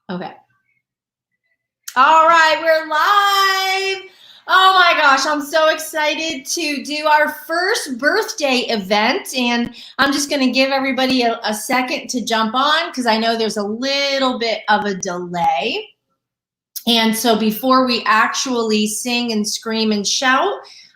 Okay. All right, we're live. Oh my gosh, I'm so excited to do our first birthday event, and I'm just going to give everybody a second to jump on because I know there's a little bit of a delay. And so before we actually sing and scream and shout,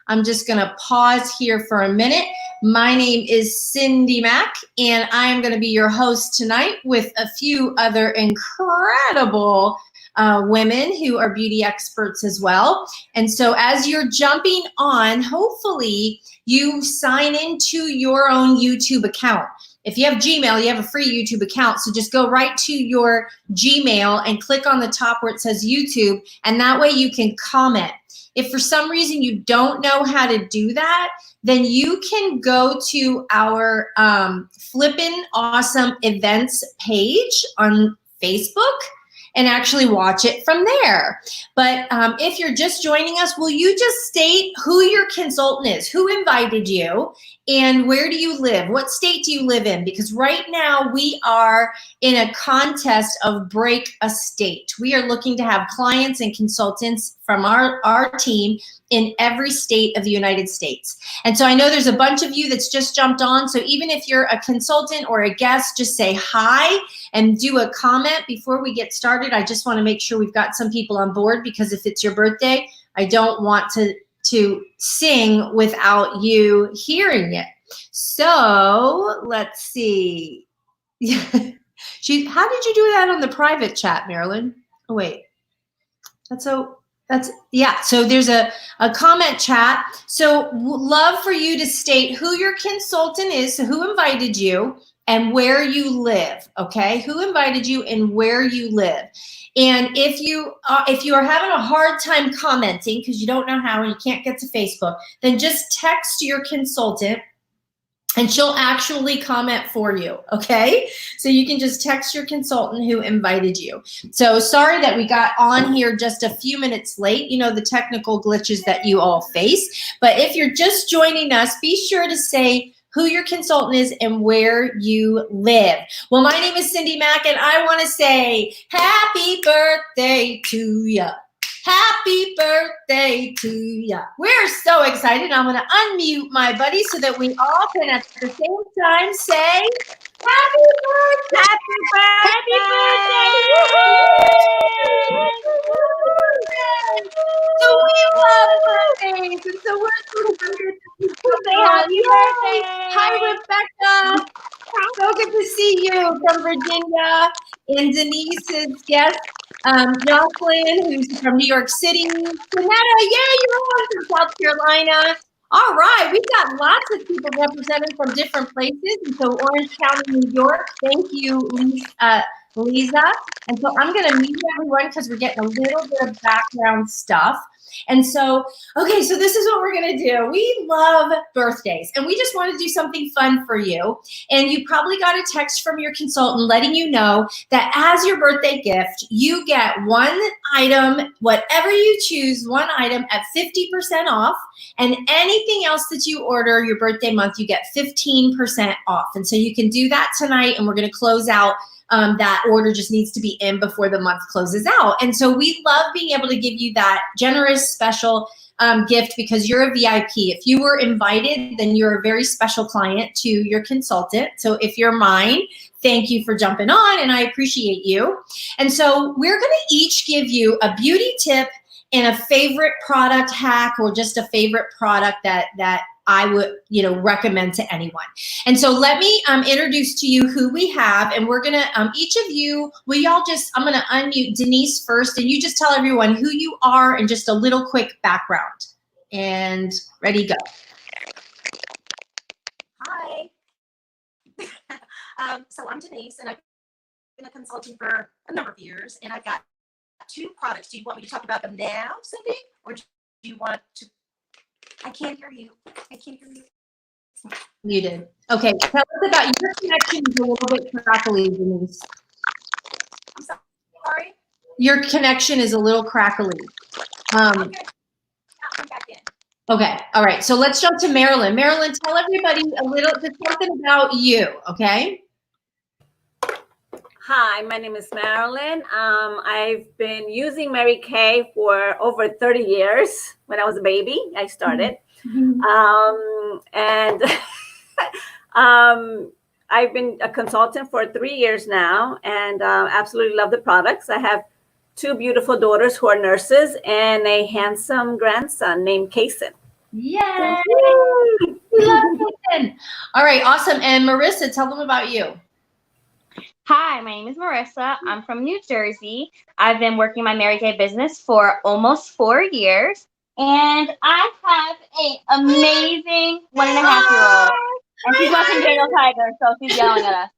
I'm just going to pause here for a minute. My name is Cindy Mack, and I'm going to be your host tonight with a few other incredible women who are beauty experts as well. And so as you're jumping on, hopefully you sign into your own YouTube account. If you have Gmail, you have a free YouTube account. So just go right to your Gmail and click on the top where it says YouTube, and that way you can comment. If for some reason you don't know how to do that, then you can go to our Flippen Awesome Events page on Facebook and actually watch it from there. But if you're just joining us, will you just state who your consultant is, who invited you, and where do you live? What state do you live in? Because right now we are in a contest of break a state. We are looking to have clients and consultants from our team in every state of the United States. And so I know there's a bunch of you that's just jumped on. So even if you're a consultant or a guest, just say hi and do a comment before we get started. I just want to make sure we've got some people on board, because if it's your birthday, I don't want to sing without you hearing it. So let's see. How did you do that on the private chat, Marilyn? Oh, wait. Yeah, so there's a comment chat. So love for you to state who your consultant is, so who invited you and where you live, okay? Who invited you and where you live. And if you are having a hard time commenting because you don't know how and you can't get to Facebook, then just text your consultant and she'll actually comment for you, okay? So you can just text your consultant who invited you. So sorry that we got on here just a few minutes late, you know, the technical glitches that you all face. But if you're just joining us, be sure to say who your consultant is and where you live. Well, my name is Cindy Mack, and I want to say happy birthday to you. Happy birthday to ya. We're so excited. I'm going to unmute my buddy so that we all can at the same time say happy birthday. Happy birthday. So we love birthdays. And so we're so excited to say happy birthday. Hi, Rebecca. So good to see you from Virginia. And Denise's guest, Jocelyn, who's from New York City. Janetta, yeah, you're on from South Carolina. All right, we've got lots of people represented from different places. And so Orange County, New York, thank you, Lisa. And so I'm going to mute everyone because we're getting a little bit of background stuff. And so, okay, so this is what we're going to do. We love birthdays, and we just want to do something fun for you. And you probably got a text from your consultant letting you know that as your birthday gift, you get one item, whatever you choose, one item at 50% off. And anything else that you order your birthday month, you get 15% off. And so you can do that tonight, and we're going to close out. That order just needs to be in before the month closes out. And so we love being able to give you that generous, special gift because you're a VIP. If you were invited, then you're a very special client to your consultant. So if you're mine, thank you for jumping on, and I appreciate you. And so we're going to each give you a beauty tip and a favorite product hack, or just a favorite product that I would, recommend to anyone. And so let me introduce to you who we have, and we're gonna, each of you, I'm gonna unmute Denise first, and you just tell everyone who you are and just a little quick background. And ready, go. Hi. So I'm Denise, and I've been a consultant for a number of years, and I've got 2 products. Do you want me to talk about them now, Cindy, or do you want to? I can't hear you. You did. Okay, tell us about your connection is a little bit crackly, Denise. I'm sorry? Your connection is a little crackly. Okay. I'm back in. Okay, all right, so let's jump to Marilyn. Marilyn, tell everybody just something about you, okay? Hi, my name is Marilyn. I've been using Mary Kay for over 30 years. When I was a baby, I started. And I've been a consultant for 3 years now, and absolutely love the products. I have two beautiful daughters who are nurses and a handsome grandson named Kason. Yay! All right, awesome. And Marissa, tell them about you. Hi, my name is Marissa. I'm from New Jersey. I've been working my Mary Kay business for almost 4 years, and I have an amazing 1.5-year-old. And she's watching Daniel Tiger, so she's yelling at us.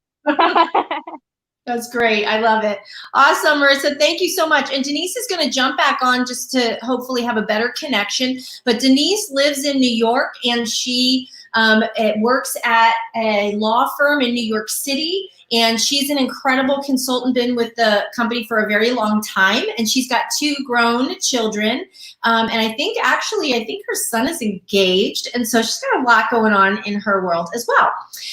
That's great. I love it. Awesome, Marissa. Thank you so much. And Denise is going to jump back on just to hopefully have a better connection. But Denise lives in New York, and she works at a law firm in New York City. And she's an incredible consultant, been with the company for a very long time. And she's got 2 grown children. And I think her son is engaged. And so she's got a lot going on in her world as well.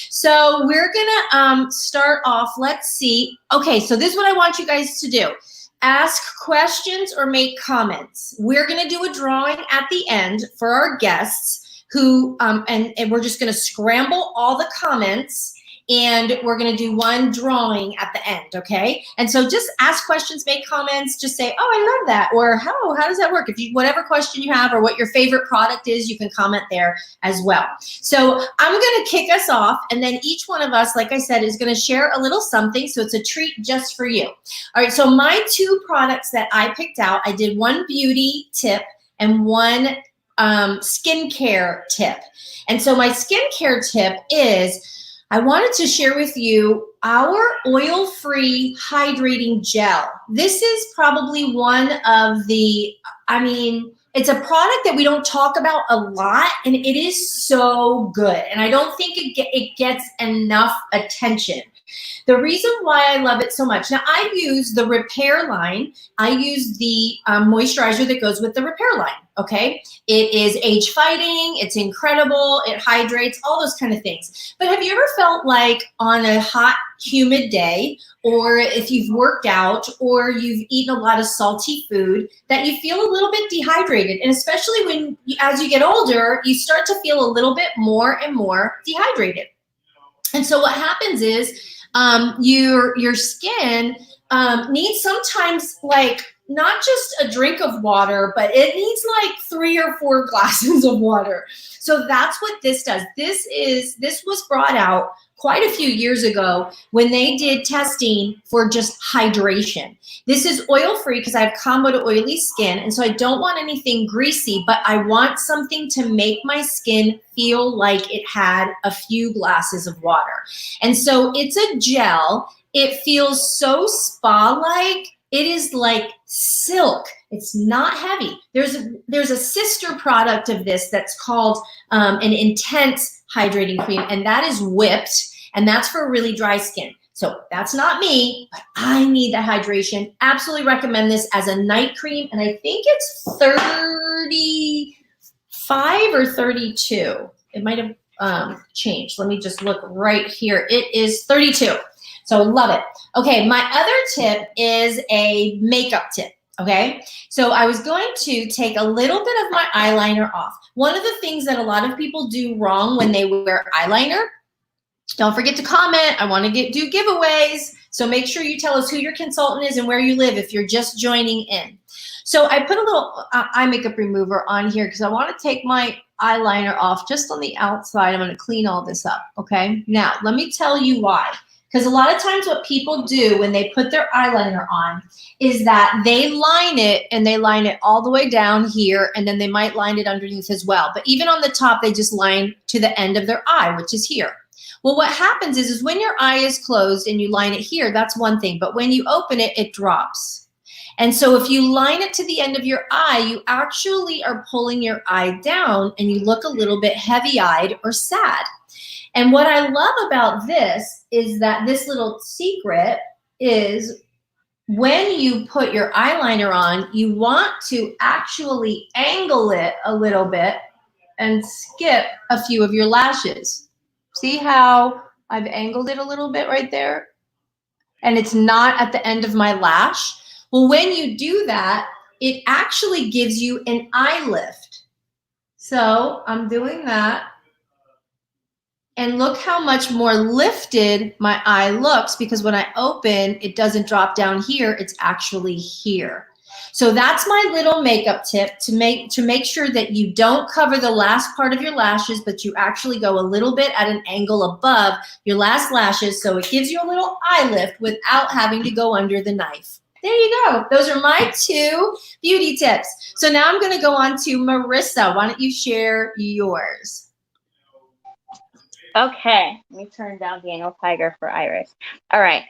So we're going to start off. Let's see. Okay, so this is what I want you guys to do. Ask questions or make comments. We're going to do a drawing at the end for our guests who, and we're just going to scramble all the comments, and we're going to do one drawing at the end, okay? And so just ask questions, make comments, just say, oh, I love that, or how does that work? If you, whatever question you have or what your favorite product is, you can comment there as well. So I'm going to kick us off, and then each one of us, like I said, is going to share a little something, so it's a treat just for you. All right, so my 2 products that I picked out, I did one beauty tip and one skincare tip. And so my skincare tip is, I wanted to share with you our oil-free hydrating gel. This is probably one of the, it's a product that we don't talk about a lot, and it is so good. And I don't think it gets enough attention. The reason why I love it so much, now I use the repair line. I use the moisturizer that goes with the repair line, okay? It is age fighting, it's incredible, it hydrates, all those kind of things. But have you ever felt like on a hot, humid day, or if you've worked out, or you've eaten a lot of salty food, that you feel a little bit dehydrated? And especially when, as you get older, you start to feel a little bit more and more dehydrated. And so what happens is, your skin needs sometimes like not just a drink of water, but it needs like 3 or 4 glasses of water. So that's what this does. This was brought out quite a few years ago when they did testing for just hydration. This is oil-free because I have combo to oily skin, and so I don't want anything greasy, but I want something to make my skin feel like it had a few glasses of water. And so it's a gel. It feels so spa-like. It is like silk. It's not heavy. There's a sister product of this that's called an intense hydrating cream, and that is whipped, and that's for really dry skin. So that's not me, but I need that hydration. Absolutely recommend this as a night cream, and I think it's 35 or 32. It might have changed. Let me just look right here. It is 32. So love it. Okay, my other tip is a makeup tip. Okay, so I was going to take a little bit of my eyeliner off. One of the things that a lot of people do wrong when they wear eyeliner, don't forget to comment. I want to do giveaways. So make sure you tell us who your consultant is and where you live if you're just joining in. So I put a little eye makeup remover on here because I want to take my eyeliner off just on the outside. I'm going to clean all this up. Okay, now let me tell you why. Because a lot of times what people do when they put their eyeliner on is that they line it, and they line it all the way down here, and then they might line it underneath as well. But even on the top, they just line to the end of their eye, which is here. Well, what happens is when your eye is closed and you line it here, that's one thing. But when you open it, it drops. And so if you line it to the end of your eye, you actually are pulling your eye down, and you look a little bit heavy-eyed or sad. And what I love about this is that this little secret is when you put your eyeliner on, you want to actually angle it a little bit and skip a few of your lashes. See how I've angled it a little bit right there? and it's not at the end of my lash. Well, when you do that, it actually gives you an eye lift. So I'm doing that. And look how much more lifted my eye looks, because when I open, it doesn't drop down here, it's actually here. So that's my little makeup tip to make sure that you don't cover the last part of your lashes, but you actually go a little bit at an angle above your last lashes, so it gives you a little eye lift without having to go under the knife. There you go. Those are my 2 beauty tips. So now I'm going to go on to Marissa. Why don't you share yours? Okay, let me turn down Daniel Tiger for Iris. All right.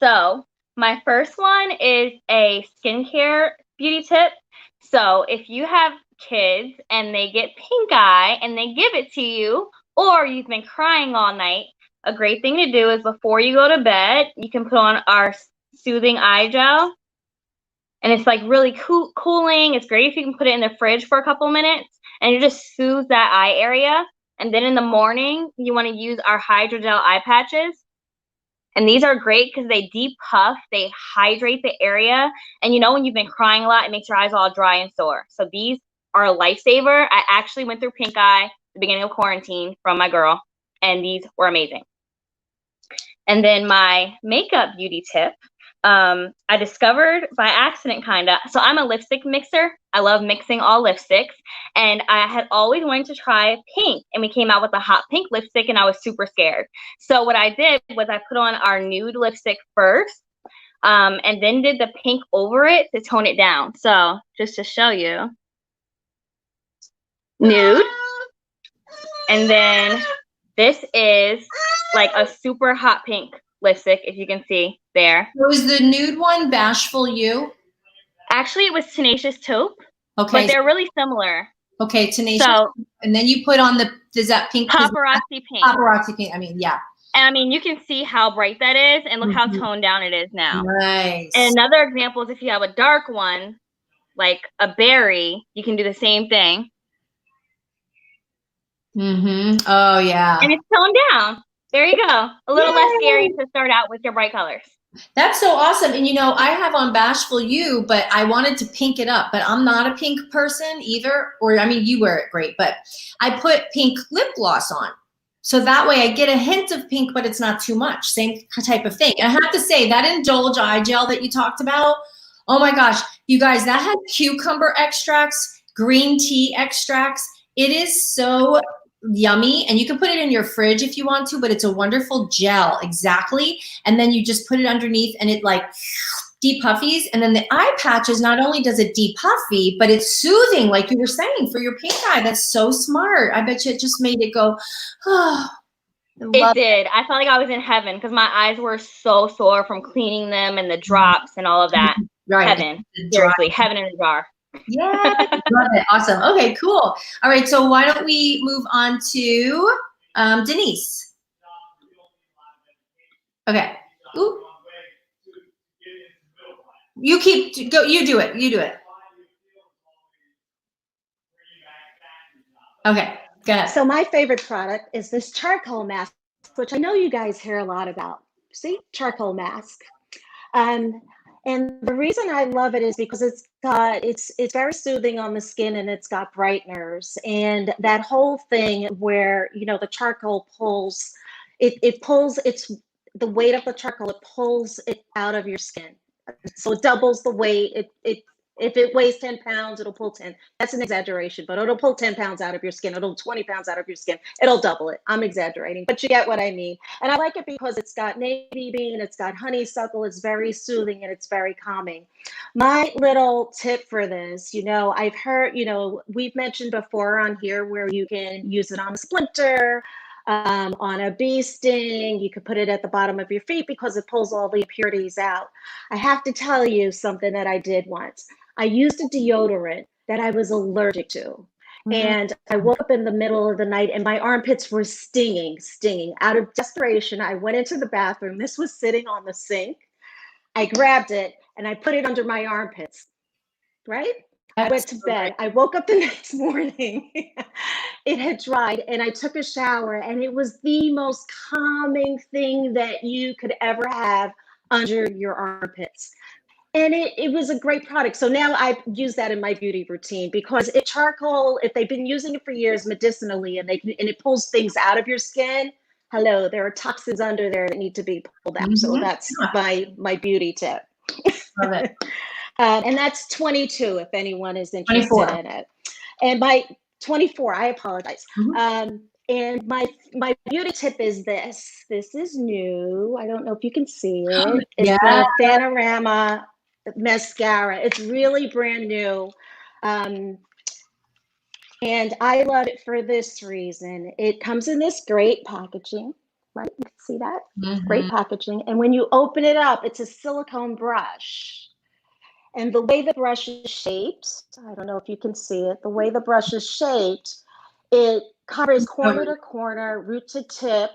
So my first one is a skincare beauty tip. So if you have kids and they get pink eye and they give it to you, or you've been crying all night, a great thing to do is before you go to bed, you can put on our soothing eye gel. And it's like really cooling. It's great if you can put it in the fridge for a couple minutes and you just soothe that eye area. And then in the morning, you want to use our hydrogel eye patches. And these are great because they depuff, they hydrate the area. And you know, when you've been crying a lot, it makes your eyes all dry and sore. So these are a lifesaver. I actually went through pink eye at the beginning of quarantine from my girl, and these were amazing. And then my makeup beauty tip, I discovered by accident, kind of. So I'm a lipstick mixer. I love mixing all lipsticks. And I had always wanted to try pink. And we came out with a hot pink lipstick, and I was super scared. So what I did was I put on our nude lipstick first, and then did the pink over it to tone it down. So just to show you, nude. And then this is like a super hot pink lipstick, if you can see there. Was the nude one Bashful You? Actually, it was Tenacious Taupe. Okay. But they're really similar. Okay, Tenacious. So, and then you put on is that pink? Paparazzi pink. Paparazzi pink. I mean, yeah. And I mean, you can see how bright that is, and look how toned down it is now. Nice. And another example is if you have a dark one, like a berry, you can do the same thing. Oh, yeah. And it's toned down. There you go. A little less scary to start out with your bright colors. That's so awesome. And you know, I have on Bashful You, but I wanted to pink it up, but I'm not a pink person either. Or, I mean, you wear it great, but I put pink lip gloss on. So that way I get a hint of pink, but it's not too much. Same type of thing. And I have to say that Indulge eye gel that you talked about, oh my gosh, you guys, that has cucumber extracts, green tea extracts. It is so yummy, and you can put it in your fridge if you want to, but it's a wonderful gel. Exactly. And then you just put it underneath and it like depuffies. And then the eye patches, not only does it depuffy, but it's soothing, like you were saying, for your pink eye. That's so smart. I bet you it just made it go, oh. It did. I felt like I was in heaven because my eyes were so sore from cleaning them and the drops and all of that. Right. Heaven. Seriously, heaven in a jar. Yeah, love it. Awesome. Okay, cool. All right, so why don't we move on to Denise? Okay. Ooh. You do it. Okay, go ahead. So my favorite product is this charcoal mask, which I know you guys hear a lot about. See, charcoal mask. And the reason I love it is because it's very soothing on the skin, and it's got brighteners, and that whole thing where, you know, the charcoal pulls, it pulls, it's the weight of the charcoal, it pulls it out of your skin. So it doubles the weight. If it weighs 10 pounds, it'll pull 10. That's an exaggeration, but it'll pull 10 pounds out of your skin. It'll 20 pounds out of your skin. It'll double it. I'm exaggerating, but you get what I mean. And I like it because it's got navy bean, it's got honeysuckle, it's very soothing, and it's very calming. My little tip for this, you know, I've heard, you know, we've mentioned before on here where you can use it on a splinter, on a bee sting. You could put it at the bottom of your feet because it pulls all the impurities out. I have to tell you something that I did once. I used a deodorant that I was allergic to. And I woke up in the middle of the night and my armpits were stinging. Out of desperation, I went into the bathroom. This was sitting on the sink. I grabbed it and I put it under my armpits, right? I went to bed. I woke up the next morning. It had dried, and I took a shower, and it was the most calming thing that you could ever have under your armpits. And it was a great product. So now I use that in my beauty routine because charcoal, if they've been using it for years medicinally and it pulls things out of your skin, hello, there are toxins under there that need to be pulled out. So that's my beauty tip. Love it. And that's 22 if anyone is interested 24. in it. And my 24, I apologize. And my beauty tip is this. This is new. I don't know if you can see it. It's the Panorama mascara. It's really brand new. And I love it for this reason. It comes in this great packaging, right? You can see that? It's great packaging. And when you open it up, it's a silicone brush. And the way the brush is shaped, I don't know if you can see it, the way the brush is shaped, it covers corner to corner, root to tip.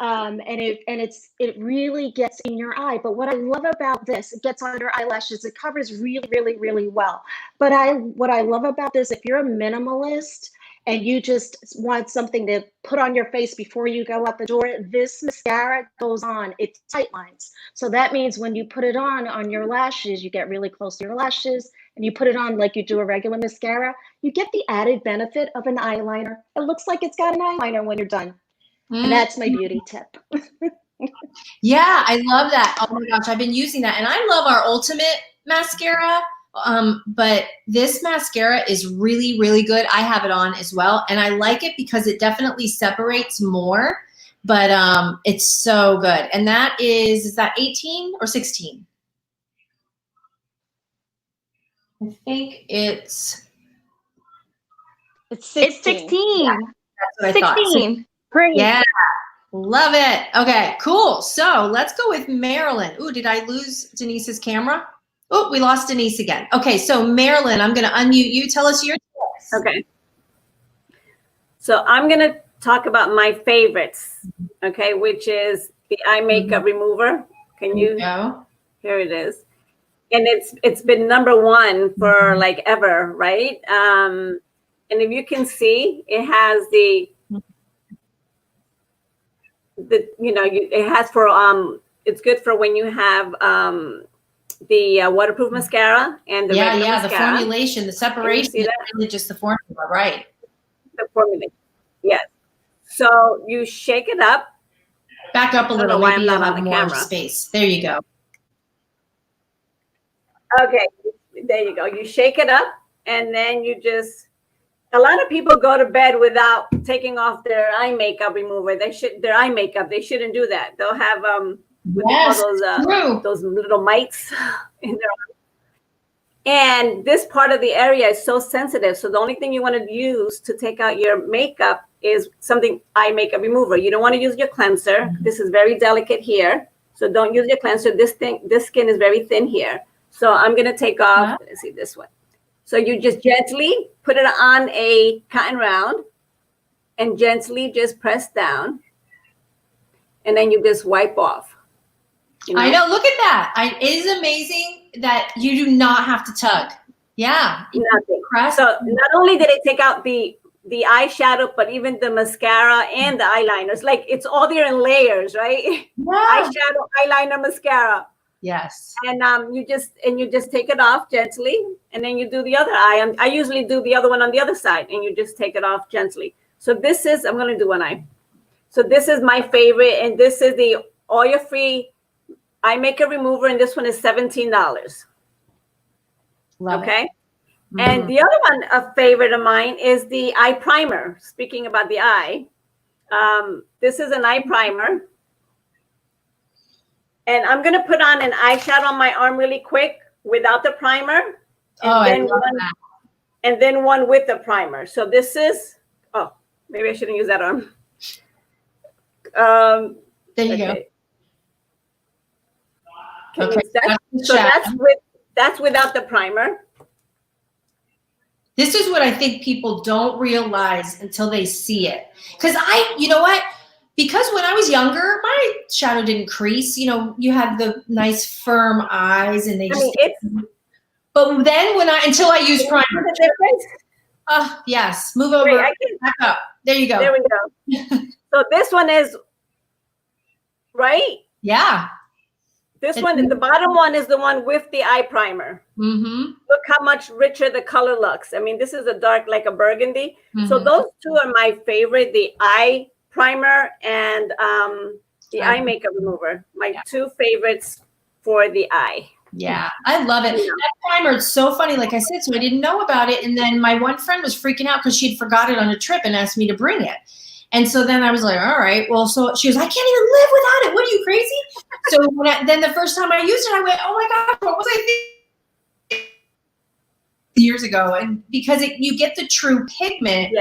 And it really gets in your eye. But what I love about this, it gets under eyelashes. It covers really, really, really well. But what I love about this, if you're a minimalist and you just want something to put on your face before you go out the door, this mascara goes on. It tight lines. So that means when you put it on your lashes, you get really close to your lashes, and you put it on like you do a regular mascara, you get the added benefit of an eyeliner. It looks like it's got an eyeliner when you're done. And that's my beauty tip. Yeah, I love that. Oh my gosh, I've been using that. And I love our Ultimate mascara. But this mascara is really, really good. I have it on as well. And I like it because it definitely separates more. But it's so good. And that is that 18 or 16? I think it's 16. It's 16. Yeah, that's what I 16. thought. Great. Yeah. Love it. Okay, cool. So let's go with Marilyn. Ooh, did I lose Denise's camera? Oh, we lost Denise again. Okay, so Marilyn, I'm going to unmute you. Tell us your tips. Okay. So I'm going to talk about my favorites, okay, which is the eye makeup remover. Can you go? Here it is. And it's been #1 for like ever, right? And if you can see, it has it has for it's good for when you have the waterproof mascara and the regular mascara. The formulation, the separation is really just the formula, right? The formula, yes. So you shake it up. Back up a little, maybe you'll have more camera. space. There you go. Okay, there you go. You shake it up, and then you just. A lot of people go to bed without taking off their eye makeup remover. Their eye makeup. They shouldn't do that. They'll have those little mites in their eye. And this part of the area is so sensitive. So the only thing you want to use to take out your makeup is something eye makeup remover. You don't want to use your cleanser. This is very delicate here. So don't use your cleanser. This skin is very thin here. So I'm gonna take off. Let's see this one. So you just gently put it on a cotton round and gently just press down. And then you just wipe off. You know? I know, look at that. It is amazing that you do not have to tug. Yeah. Nothing. Press. So not only did it take out the eyeshadow, but even the mascara and the eyeliners. Like it's all there in layers, right? Yeah. Eyeshadow, eyeliner, mascara. Yes. And you just take it off gently, and then you do the other eye. I usually do the other one on the other side, and you just take it off gently. So this is, I'm going to do one eye. So this is my favorite, and this is the oil-free eye makeup remover, and this one is $17. Love okay. It. And the other one, a favorite of mine, is the eye primer. Speaking about the eye, this is an eye primer. And I'm going to put on an eyeshadow on my arm really quick without the primer. And then one with the primer. So this is, maybe I shouldn't use that arm. There you go. Okay. That's without the primer. This is what I think people don't realize until they see it. Because you know what? Because when I was younger, my shadow didn't crease. You know, you had the nice firm eyes, and they just. But then until I used primer. The difference? Oh yes, move over. Back up. There you go. There we go. So this one is right. Yeah. This one, the bottom one is the one with the eye primer. Mm-hmm. Look how much richer the color looks. I mean, this is a dark, like a burgundy. Mm-hmm. So those two are my favorite, the eye primer and the eye makeup remover. My two favorites for the eye. Yeah, I love it. That primer is so funny. Like I said, so I didn't know about it. And then my one friend was freaking out because she'd forgot it on a trip and asked me to bring it. And so then I was like, all right, well, so she was, I can't even live without it. What are you, crazy? So then the first time I used it, I went, oh my gosh, what was I thinking years ago? And because you get the true pigment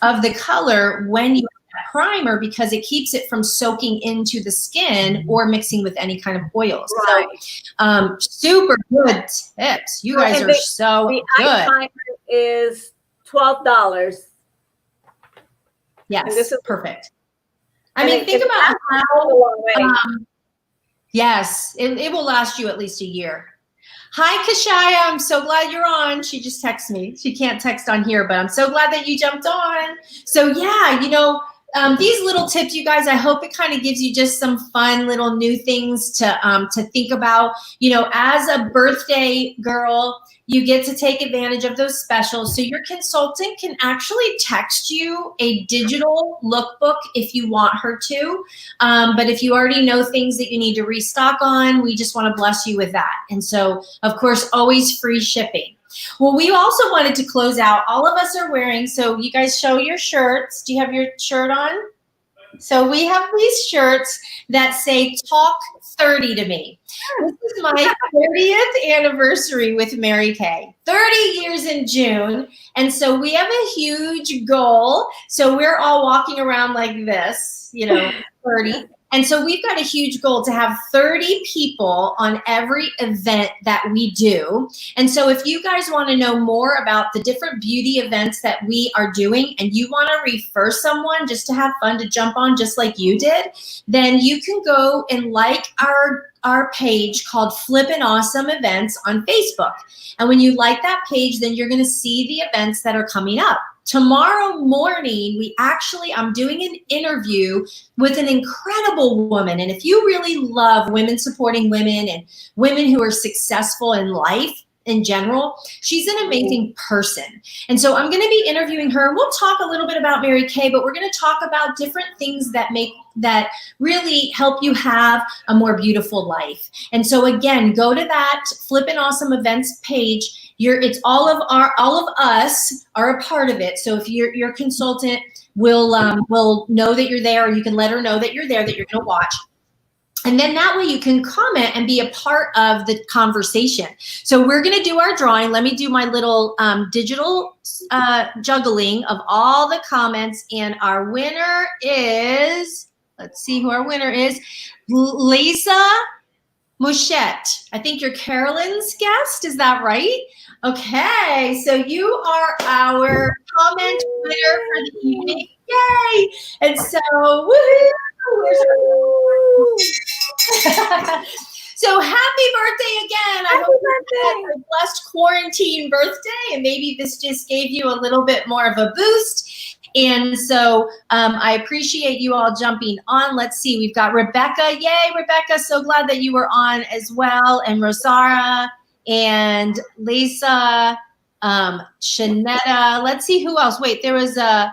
of the color when you primer, because it keeps it from soaking into the skin or mixing with any kind of oils. Right. So super good tips. You guys are so good. The eye primer is $12. Yes, this is perfect. I mean, think about how, yes, it will last you at least a year. Hi, Kashaya. I'm so glad you're on. She just texted me. She can't text on here, but I'm so glad that you jumped on. So yeah, you know, these little tips, you guys, I hope it kind of gives you just some fun little new things to think about. You know, as a birthday girl, you get to take advantage of those specials. So your consultant can actually text you a digital lookbook if you want her to. But if you already know things that you need to restock on, we just want to bless you with that. And so, of course, always free shipping. Well, we also wanted to close out. All of us are wearing, so you guys show your shirts. Do you have your shirt on? So we have these shirts that say talk 30 to me. This is my 30th anniversary with Mary Kay. 30 years in June. And so we have a huge goal. So we're all walking around like this, you know, 30. And so we've got a huge goal to have 30 people on every event that we do. And so if you guys want to know more about the different beauty events that we are doing and you want to refer someone just to have fun to jump on just like you did, then you can go and like our page called Flippen Awesome Events on Facebook. And when you like that page, then you're going to see the events that are coming up. Tomorrow morning, I'm doing an interview with an incredible woman. And if you really love women supporting women and women who are successful in life in general, she's an amazing person. And so I'm going to be interviewing her. We'll talk a little bit about Mary Kay, but we're going to talk about different things that really help you have a more beautiful life. And so again, go to that Flippen Awesome Events page. It's all of us are a part of it. So if your consultant will know that you're there, or you can let her know that you're there, that you're going to watch. And then that way you can comment and be a part of the conversation. So we're going to do our drawing. Let me do my little digital juggling of all the comments. And our winner is, let's see who our winner is, Lisa Mouchette. I think you're Carolyn's guest. Is that right? Okay, so you are our comment winner for the evening. Yay! And so, woohoo! So happy birthday again. I hope you had a blessed quarantine birthday, and maybe this just gave you a little bit more of a boost. And so I appreciate you all jumping on. Let's see, we've got Rebecca. Yay, Rebecca, so glad that you were on as well. And Rosara and Lisa, Shanetta. Let's see who else. Wait, there was the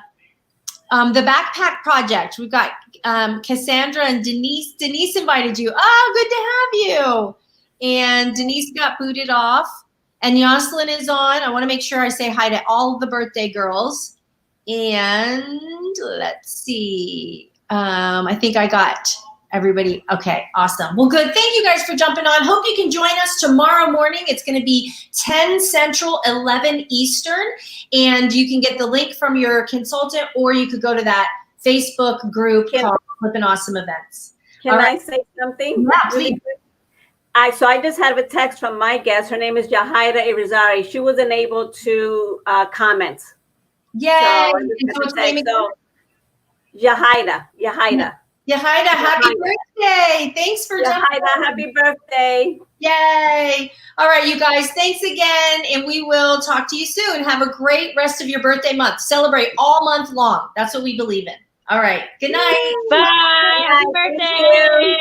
Backpack Project. We've got Cassandra and Denise. Denise invited you. Oh, good to have you. And Denise got booted off. And Yoselin is on. I want to make sure I say hi to all of the birthday girls. And let's see. I think I got everybody. Okay, awesome. Well, good. Thank you guys for jumping on. Hope you can join us tomorrow morning. It's going to be 10 Central, 11 Eastern. And you can get the link from your consultant, or you could go to that Facebook group called Flippen Awesome Events. Can I say something? Yeah, please. So I just had a text from my guest. Her name is Jahaira Irizarry. She wasn't able to comment. Yay! So Jahaira. Yahaira, happy birthday. Thanks for jumping on. Happy birthday. Yay. All right, you guys, thanks again. And we will talk to you soon. Have a great rest of your birthday month. Celebrate all month long. That's what we believe in. All right. Good night. Bye. Happy birthday.